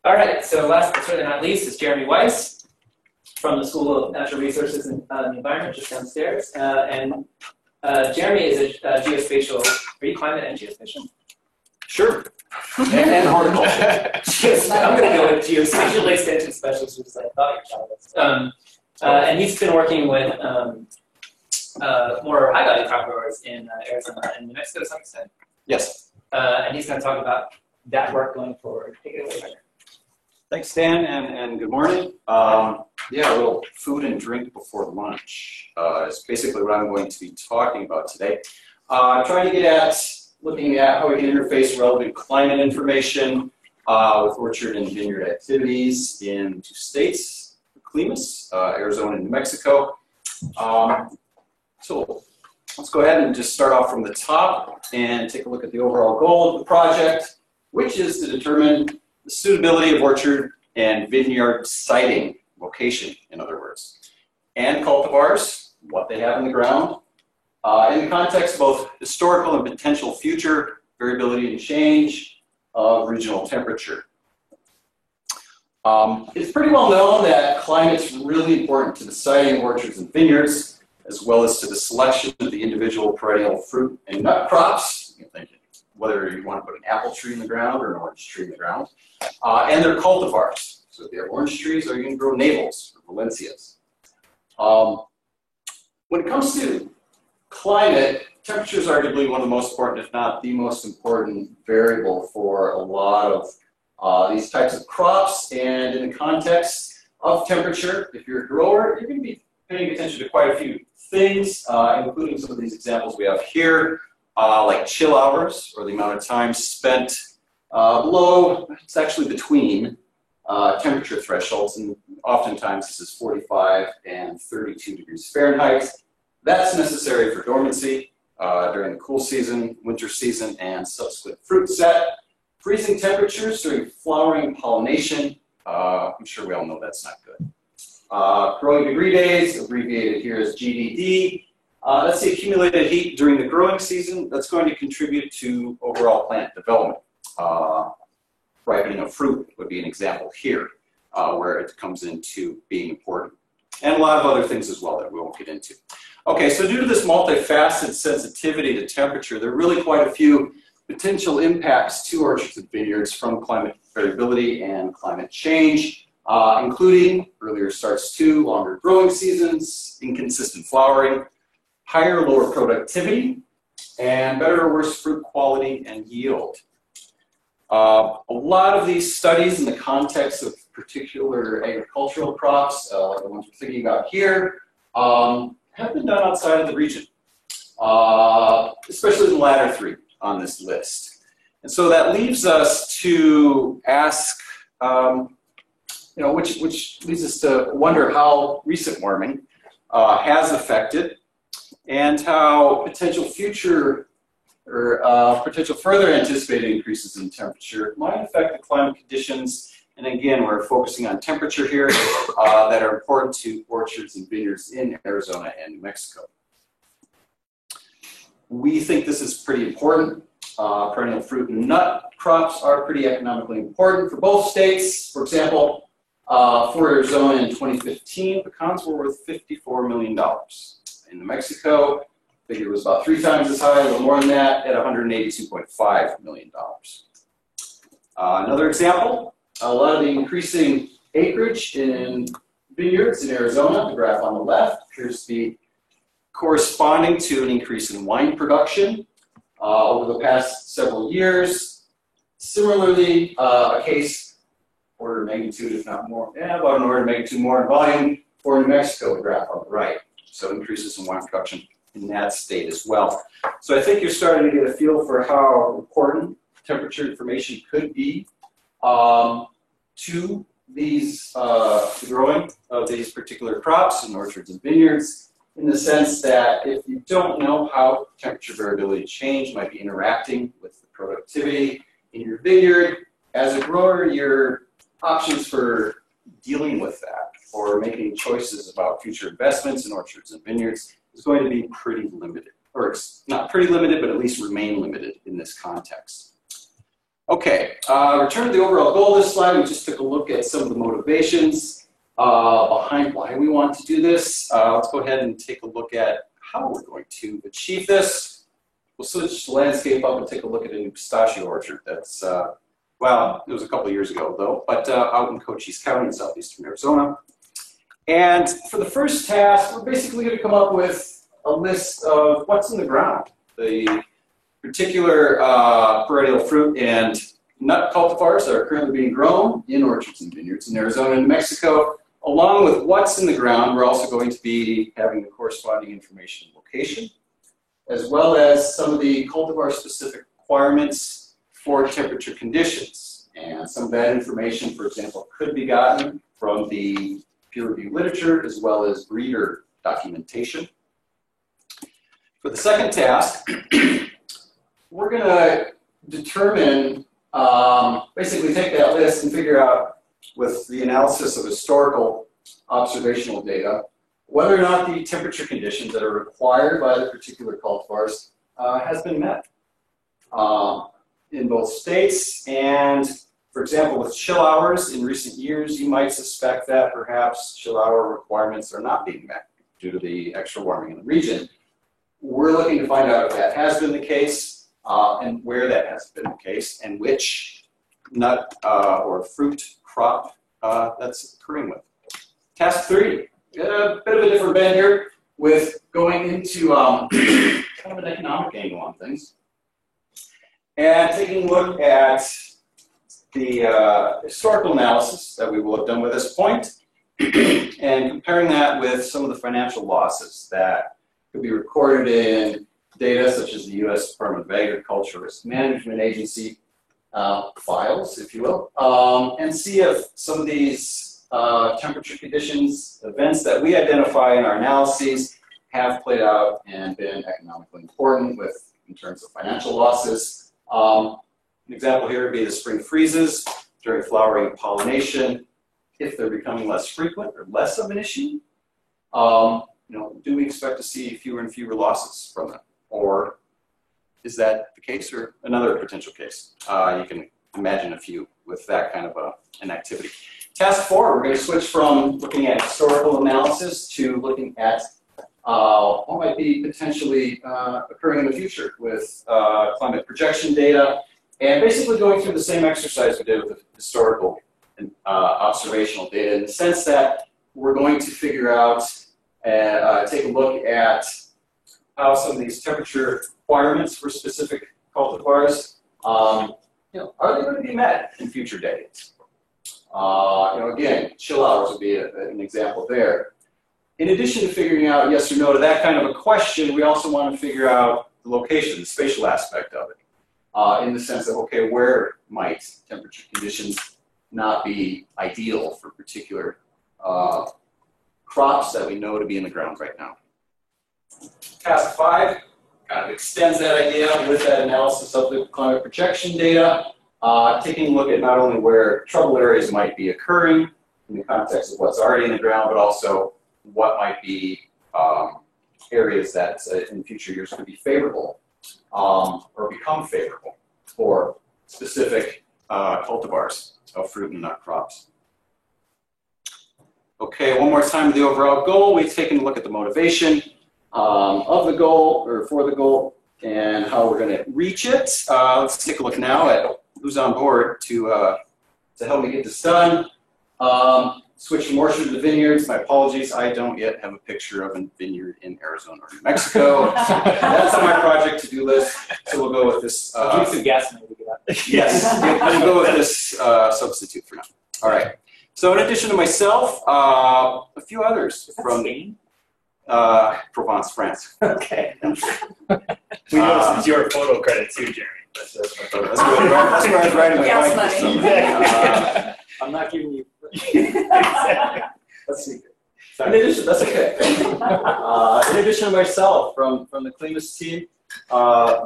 All right, so last but certainly not least is Jeremy Weiss from the School of Natural Resources and the Environment, just downstairs. Jeremy is a geospatial, are you climate and geospatial? Sure. and horticulture. I'm going to go with geospatial extension specialist, which is like thought your child was. And he's been working with more high-value crop growers in Arizona and New Mexico to some extent. Yes. And he's going to talk about that work going forward. Take it away, Roger. Thanks, Dan, and good morning. Yeah, a little food and drink before lunch is basically what I'm going to be talking about today. Trying to get at looking at how we can interface relevant climate information with orchard and vineyard activities in 2 states, Climas, Arizona and New Mexico. So let's go ahead and just start off from the top and take a look at the overall goal of the project, which is to determine the suitability of orchard and vineyard siting, location, in other words, and cultivars, what they have in the ground, in the context of both historical and potential future variability and change of regional temperature. It's pretty well known that climate's really important to the siting of orchards and vineyards, as well as to the selection of the individual perennial fruit and nut crops. You think whether you want to put an apple tree in the ground or an orange tree in the ground, and their cultivars. So if you have orange trees, are you going to grow navels or valencias? When it comes to climate, temperature is arguably one of the most important, if not the most important variable for a lot of these types of crops. And in the context of temperature, if you're a grower, you're going to be paying attention to quite a few things, including some of these examples we have here, like chill hours, or the amount of time spent below, it's actually between temperature thresholds, and oftentimes this is 45 and 32 degrees Fahrenheit. That's necessary for dormancy during the cool season, winter season, and subsequent fruit set. Freezing temperatures during flowering pollination, I'm sure we all know that's not good. Growing degree days, abbreviated here as GDD. That's the accumulated heat during the growing season. That's going to contribute to overall plant development. Ripening of fruit would be an example here, where it comes into being important. And a lot of other things as well that we won't get into. Okay, so due to this multifaceted sensitivity to temperature, there are really quite a few potential impacts to orchards and vineyards from climate variability and climate change, including earlier starts to longer growing seasons, inconsistent flowering, higher or lower productivity, and better or worse fruit quality and yield. A lot of these studies in the context of particular agricultural crops, like the ones we're thinking about here, have been done outside of the region, especially the latter 3 on this list. And so that leaves us to ask, which leads us to wonder how recent warming has affected and how potential future or potential further anticipated increases in temperature might affect the climate conditions. And again, we're focusing on temperature here that are important to orchards and vineyards in Arizona and New Mexico. We think this is pretty important. Perennial fruit and nut crops are pretty economically important for both states. For example, for Arizona in 2015, pecans were worth $54 million. In New Mexico, the figure was about 3 times as high, a little more than that, at $182.5 million. Another example, a lot of the increasing acreage in vineyards in Arizona, the graph on the left, appears to be corresponding to an increase in wine production over the past several years. Similarly, a case, order of magnitude, if not more, about an order of magnitude more in volume for New Mexico, the graph on the right. So increases in wine production in that state as well. So I think you're starting to get a feel for how important temperature information could be to these the growing of these particular crops in orchards and vineyards, in the sense that if you don't know how temperature variability change might be interacting with the productivity in your vineyard, as a grower, your options for dealing with that or making choices about future investments in orchards and vineyards is going to be pretty limited. Or it's not pretty limited, but at least remain limited in this context. Okay, return to the overall goal of this slide. We just took a look at some of the motivations behind why we want to do this. Let's go ahead and take a look at how we're going to achieve this. We'll switch the landscape up and take a look at a new pistachio orchard that's, well, it was a couple of years ago though, but out in Cochise County in southeastern Arizona. And for the first task, we're basically going to come up with a list of what's in the ground. The particular perennial fruit and nut cultivars that are currently being grown in orchards and vineyards in Arizona and New Mexico. Along with what's in the ground, we're also going to be having the corresponding information and location, as well as some of the cultivar-specific requirements for temperature conditions. And some of that information, for example, could be gotten from the peer-reviewed literature, as well as breeder documentation. For the second task, we're going to determine, basically take that list and figure out, with the analysis of historical observational data, whether or not the temperature conditions that are required by the particular cultivars has been met in both states. And for example, with chill hours in recent years, you might suspect that perhaps chill hour requirements are not being met due to the extra warming in the region. We're looking to find out if that has been the case and where that has been the case and which nut or fruit crop that's occurring with. Task 3, a bit of a different bend here with going into kind of an economic angle on things and taking a look at the historical analysis that we will have done with this point and comparing that with some of the financial losses that could be recorded in data such as the U.S. Department of Agriculture Risk Management Agency files, if you will, and see if some of these temperature conditions, events that we identify in our analyses have played out and been economically important with in terms of financial losses. An example here would be the spring freezes during flowering and pollination. If they're becoming less frequent or less of an issue, do we expect to see fewer and fewer losses from them? Or is that the case, or another potential case? You can imagine a few with that kind of an activity. Task 4, we're going to switch from looking at historical analysis to looking at what might be potentially occurring in the future with climate projection data, and basically going through the same exercise we did with the historical and observational data in the sense that we're going to figure out and take a look at how some of these temperature requirements for specific cultivars, are they going to be met in future days? Again, chill hours would be an example there. In addition to figuring out yes or no to that kind of a question, we also want to figure out the location, the spatial aspect of it, in the sense of, okay, where might temperature conditions not be ideal for particular crops that we know to be in the ground right now. Task 5 kind of extends that idea with that analysis of the climate projection data, taking a look at not only where trouble areas might be occurring in the context of what's already in the ground, but also what might be areas that in future years could be favorable or become favorable for specific cultivars of fruit and nut crops. Okay, one more time to the overall goal. We've taken a look at the motivation of the goal, or for the goal, and how we're going to reach it. Let's take a look now at who's on board to help me get this done. Switch from orchard to vineyards. My apologies, I don't yet have a picture of a vineyard in Arizona or New Mexico. That's on my project to-do list, so we'll go with this. I'll give some gas maybe. Yes, we'll go with this substitute for now. All right. So in addition to myself, a few others from Spain? Provence, France. Okay. We noticed it's your photo credit too, Jeremy. That's where I was writing my Gas bike. money. I'm not giving you. Let's see. In addition, that's okay. In addition to myself, from the Klimas team,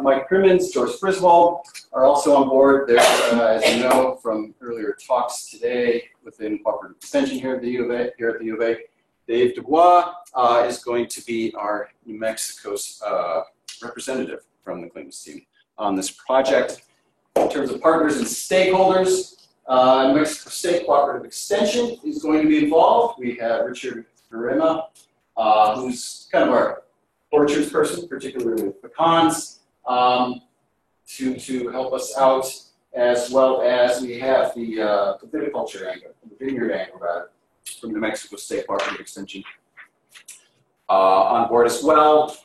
Mike Crimmins, George Friswold are also on board. They're, as you know from earlier talks today within Cooperative Extension here at the U of A. Dave Dubois is going to be our New Mexico's representative from the Klimas team on this project. In terms of partners and stakeholders, New Mexico State Cooperative Extension is going to be involved. We have Richard Garima, who's kind of our orchards person, particularly with pecans, to help us out, as well as we have the viticulture angle, the vineyard angle, rather, from New Mexico State Cooperative Extension on board as well.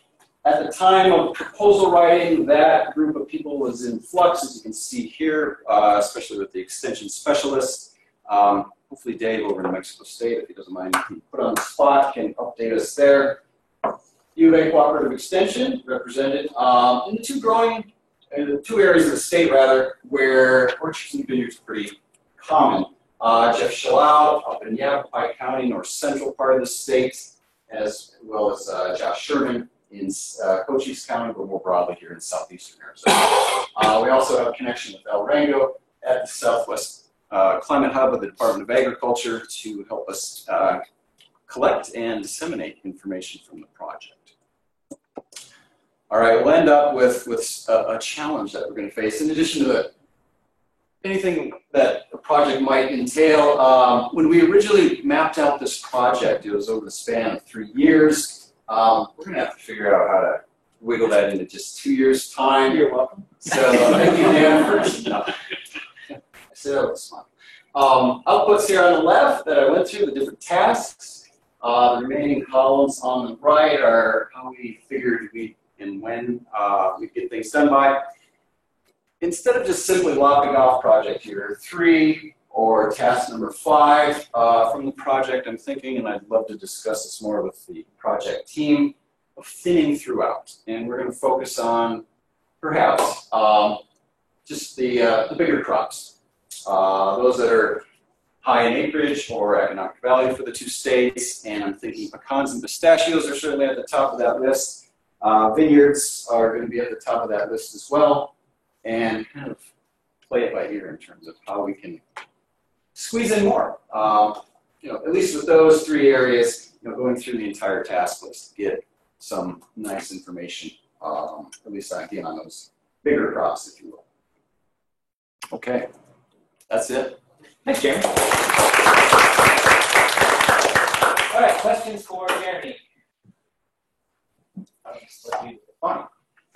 At the time of proposal writing, that group of people was in flux, as you can see here, especially with the extension specialists. Hopefully Dave over in New Mexico State, if he doesn't mind being put on the spot, can update us there. U of A Cooperative Extension represented in the two areas of the state, rather, where orchards and vineyards are pretty common. Jeff Shalal up in Yavapai County, north central part of the state, as well as Josh Sherman in Cochise County, but more broadly here in southeastern Arizona. We also have a connection with El Rango at the Southwest Climate Hub of the Department of Agriculture to help us collect and disseminate information from the project. All right, we'll end up with a challenge that we're going to face, in addition to anything that a project might entail. When we originally mapped out this project, it was over the span of 3 years. We're going to have to figure out how to wiggle that into just 2 years' time. You're welcome. So thank you, Dan, for no. I said that was fun. Outputs here on the left that I went through, the different tasks. The remaining columns on the right are how we figured we and when we get things done by. Instead of just simply lopping off project here 3 or task number 5 from the project, I'm thinking, and I'd love to discuss this more with the project team, of thinning throughout. And we're going to focus on, perhaps, just the bigger crops. Those that are high in acreage or economic value for the 2 states. And I'm thinking pecans and pistachios are certainly at the top of that list. Vineyards are going to be at the top of that list as well. And kind of play it by ear in terms of how we can squeeze in more. At least with those 3 areas, going through the entire task list to get some nice information, at least again on those bigger crops, if you will. Okay, that's it. Thanks, Jeremy. All right, questions for Jeremy? Fine.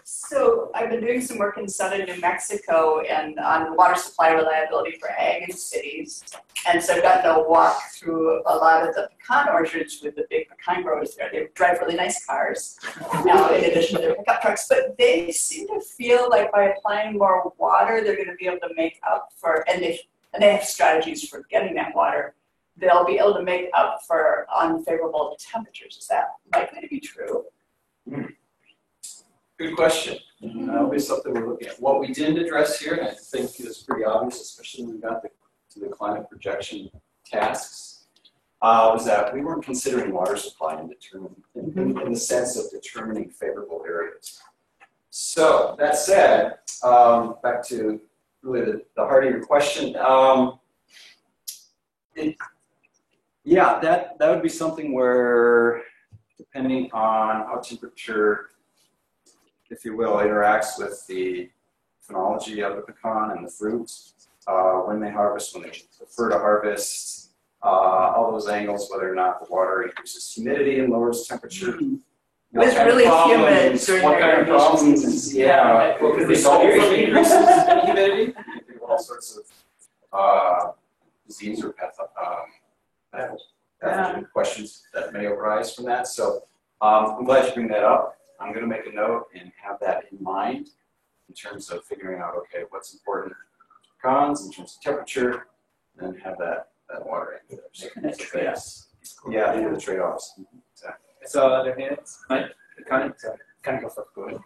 So I've been doing some work in southern New Mexico and on water supply reliability for ag and cities. And so I've gotten to walk through a lot of the pecan orchards with the big pecan growers there. They drive really nice cars now in addition to their pickup trucks. But they seem to feel like by applying more water, they're going to be able to make up for, and they have strategies for getting that water. They'll be able to make up for unfavorable temperatures. Is that likely to be true? Good question. That'll be something we're looking at. What we didn't address here, and I think is pretty obvious, especially when we got to the climate projection tasks, was that we weren't considering water supply in the sense of determining favorable areas. So that said, back to really the heart of your question. Yeah, that would be something where, depending on how temperature, if you will, interacts with the phenology of the pecan and the fruit, when they harvest, when they prefer to harvest, all those angles, whether or not the water increases humidity and lowers temperature. It's really humid during what kind of problems, yeah, what could result from increases in humidity? All sorts of disease or pathogen questions that may arise from that. So I'm glad you bring that up. I'm going to make a note and have that in mind in terms of figuring out, okay, what's important for pecans in terms of temperature, and then have that water in there. So, yes. Yeah, these are the trade-offs. Exactly. So other hands, Mike, kind of go for good.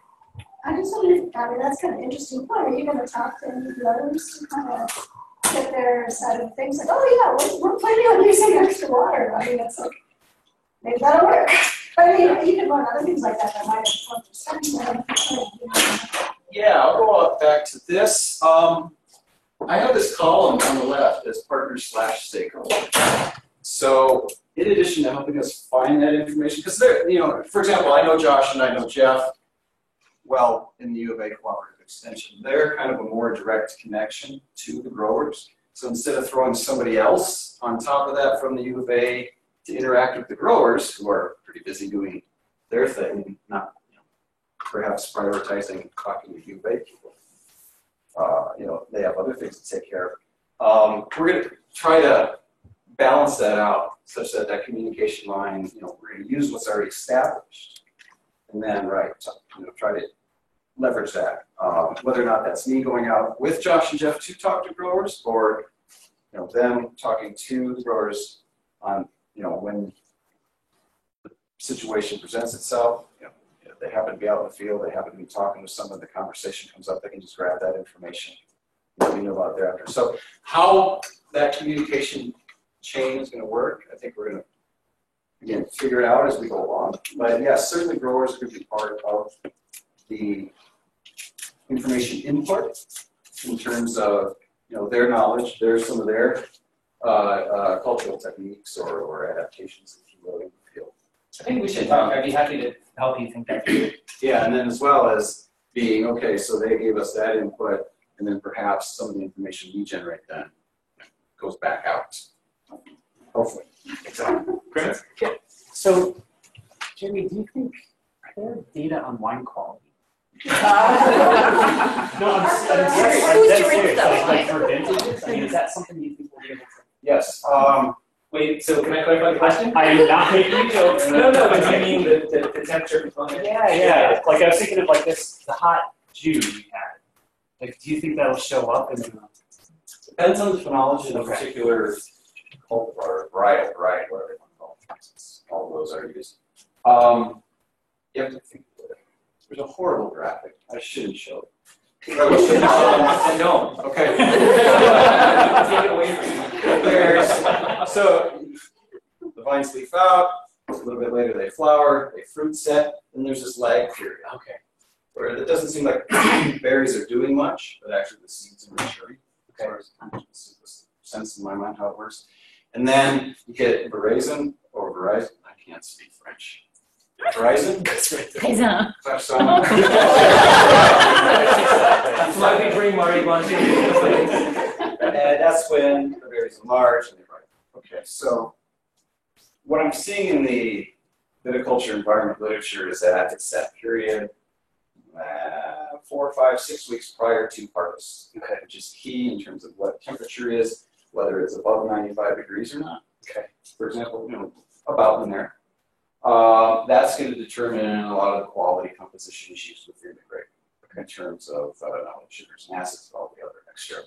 I just wondered, that's kind of an interesting point. Are you going to talk to any of the others to kind of get their side of things? Like, oh yeah, we're planning on using extra water. I mean, it's like, maybe that'll work. I mean, you can learn other things like that that might have perspective. Yeah, I'll go back to this. I have this column on the left as partner/stakeholder. So in addition to helping us find that information, because for example, I know Josh and I know Jeff well in the U of A Cooperative Extension. They're kind of a more direct connection to the growers. So instead of throwing somebody else on top of that from the U of A to interact with the growers, who are pretty busy doing their thing, not perhaps prioritizing talking to U of A people. They have other things to take care of. We're going to try to balance that out such that that communication line, we're going to use what's already established, and then try to leverage that. Whether or not that's me going out with Josh and Jeff to talk to growers, or them talking to the growers on when the situation presents itself. If they happen to be out in the field, they happen to be talking with someone, the conversation comes up, they can just grab that information. We know about it thereafter. So how that communication chain is going to work, I think we're going to, again, figure it out as we go along. But yes, certainly growers could be part of the information input in terms of their knowledge. There's some of their cultural techniques or adaptations, if you will, in the field. I think we should talk. I'd be happy to help you think that through. Yeah, and then as well as being, okay, so they gave us that input, and then perhaps some of the information we generate then goes back out. Hopefully. Exactly. Great. Yeah. So, Jeremy, do you think, are there data on wine quality? No, I'm serious. Who That's drinks serious. that Like for vintages? I mean, is that something you think we'll be able to? Yes. Wait, so can I clarify the question? I am not making a joke. No, but do you mean the temperature component? Yeah. Like I was thinking of like this, the hot June we had. Like, do you think that'll show up in the? Depends on the phenology of a Okay. particular cultivar, variety, whatever you want to call it. All of those are used. You have to think of it. There's a horrible graphic. I shouldn't show it. Then don't. Okay. Take it away from you. So the vines leaf out, a little bit later they flower, they fruit set, and there's this lag period. Okay. Where it doesn't seem like berries are doing much, but actually the seeds are maturing. Okay. This is the sense in my mind how it works. And then you get Verizon or Verizon. I can't speak French. Verizon? Raisin. That's why we bring Marty Blanche. And that's when the berries are large and they ripen. Okay, so what I'm seeing in the viticulture environment literature is that it's that period 4, 5, 6 weeks prior to harvest, okay, which is key in terms of what temperature is, whether it's above 95 degrees or not. Okay, for example, about in there. That's going to determine a lot of the quality composition issues within the grape, in terms of sugars and acids and all the other extra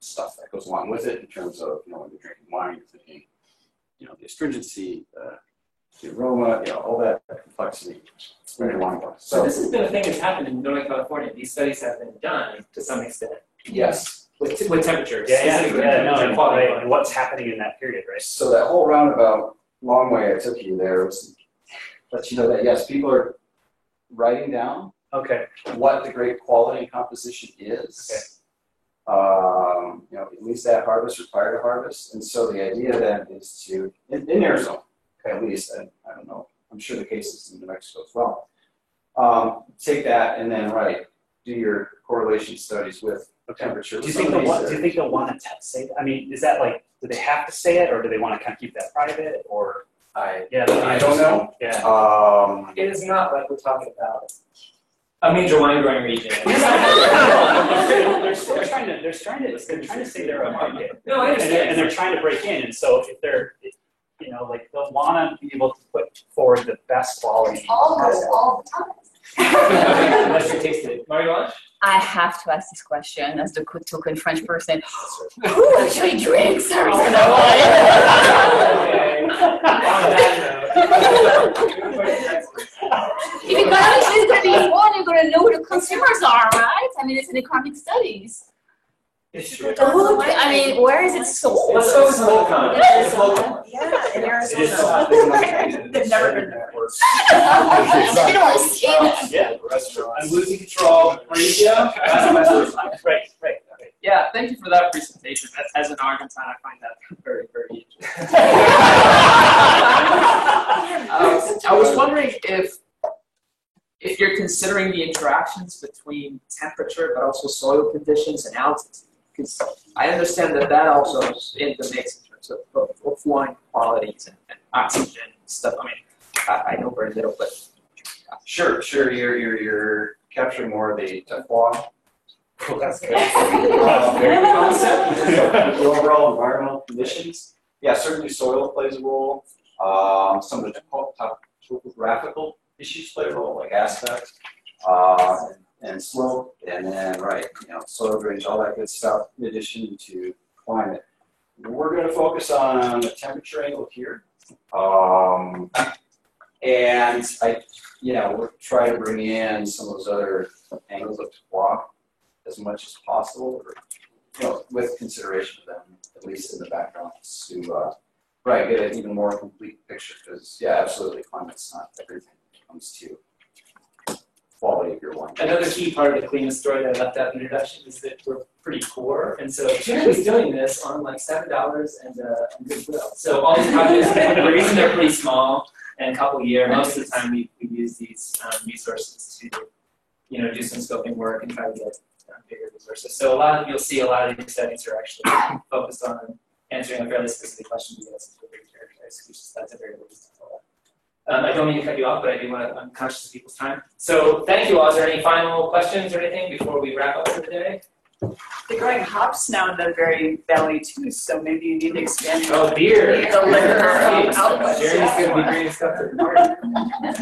stuff that goes along with it. In terms of when you're drinking wine, you're thinking, the astringency, the aroma, all that complexity. It's very wine. So this has been a thing that's happened in Northern California. These studies have been done to some extent. Yes. With temperatures. Yeah, specifically no, temperature and, quality. right, and what's happening in that period, right? So that whole roundabout long way I took you there was to let you know that yes, people are writing down Okay. what the grape quality and composition is. Okay. At least at harvest or prior to harvest. And so the idea then is to, in Arizona, at least, and I don't know, I'm sure the case is in New Mexico as well, take that and then, do your correlation studies with temperature. Do you think they'll want to say? I mean, is that like, do they have to say it, or do they want to kind of keep that private, or? I don't know. Yeah. It is not like we're talking about a major wine growing region. they're trying to say they're a market. No, I understand. And they're trying to break in, and so if they're, they'll want to be able to put forward the best quality. Almost all the time. Unless you're tasted it. Marie Blanche? I have to ask this question as the token French person. Who actually drinks Arizona wine? Okay. On that note. If you're gonna be one, you're gonna know who the consumers are, right? I mean, it's in economic studies. It's true. I mean, where is it sold? Let's go with local. It's local. Yeah, in It is Arizona. They've never been there. I don't want to see that. Yeah. Restaurants. I'm losing control. Mauricio? Right. Yeah, thank you for that presentation. As an Argentine, I find that very, very interesting. I was wondering if if you're considering the interactions between temperature, but also soil conditions and altitude, because I understand that also is in the mix in terms of wine qualities and oxygen and stuff. I mean, I know very little, but Sure. You're capturing more of the Teflon. that's good. Concept, the overall environmental conditions. Yeah, certainly soil plays a role. Some of the topographical issues play a role, like aspect, and slope, and then soil drainage, all that good stuff. In addition to climate, we're going to focus on the temperature angle here, and we'll try to bring in some of those other angles of terroir as much as possible, or, with consideration of them, at least in the background, to get an even more complete picture. Because absolutely, climate's not everything when it comes to quality of your wine. Another key part of the clean story that I left out in the introduction is that we're pretty poor, and so Jeremy's doing this on like $7 and goodwill. So all these projects, the reason they're pretty small and a couple year, most of the time we use these resources to do some scoping work and try to get bigger resources. So you'll see a lot of these studies are actually focused on answering a fairly specific question to get us into a big characterized, which is that's a very low level. I don't mean to cut you off, but I do want to, I'm conscious of people's time. So thank you all. Is there any final questions or anything before we wrap up for the day? They're growing hops now in the very valley too, so maybe you need to expand Oh, beer. the liquor output. Jeremy's going to be bringing stuff to the party.